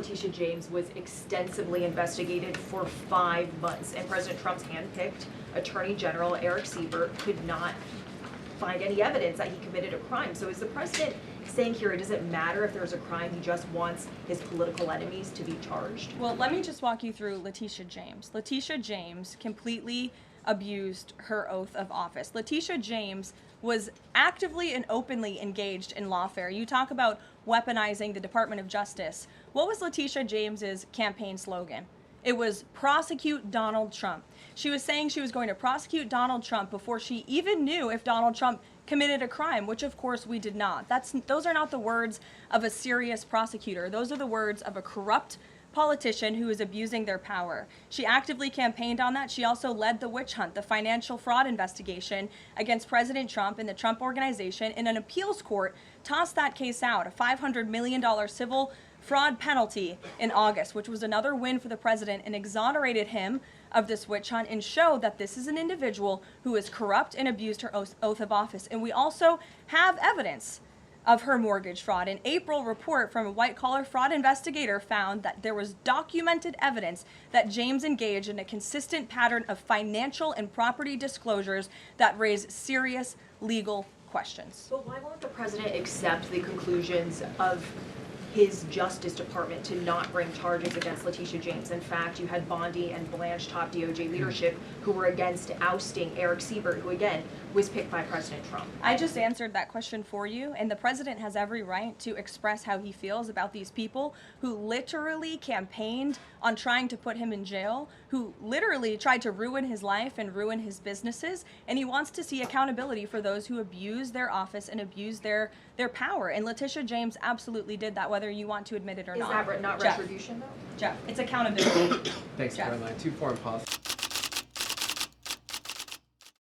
Letitia James was extensively investigated for 5 months, and President Trump's handpicked Attorney General Eric Siebert could not find any evidence that he committed a crime. So is the president saying here it doesn't matter if there's a crime, he just wants his political enemies to be charged? Well, let me just walk you through Letitia James. Letitia James completely abused her oath of office. Letitia James was actively and openly engaged in lawfare. You talk about weaponizing the Department of Justice. What was Letitia James's campaign slogan? It was prosecute Donald Trump. She was saying she was going to prosecute Donald Trump before she even knew if Donald Trump committed a crime, which of course we did not. Those are not the words of a serious prosecutor. Those are the words of a corrupt politician who is abusing their power. She actively campaigned on that. She also led the witch hunt, the financial fraud investigation against President Trump and the Trump Organization, and an appeals court tossed that case out, a $500 million civil fraud penalty in August, which was another win for the president, and exonerated him of this witch hunt and showed that this is an individual who is corrupt and abused her oath of office. And we also have evidence of her mortgage fraud. An April report from a white-collar fraud investigator found that there was documented evidence that James engaged in a consistent pattern of financial and property disclosures that raise serious legal questions. But why won't the president accept the conclusions of his Justice Department to not bring charges against Letitia James? In fact, you had Bondi and Blanche, top DOJ leadership, who were against ousting Eric Siebert, who again was picked by President Trump. I just answered that question for you, and the president has every right to express how he feels about these people who literally campaigned on trying to put him in jail, who literally tried to ruin his life and ruin his businesses, and he wants to see accountability for those who abuse their office and abuse their power. And Letitia James absolutely did that, whether you want to admit it or not. Is that not retribution, though? Jeff, it's accountability. Thanks, Jeff. Karoline. 2 foreign policy.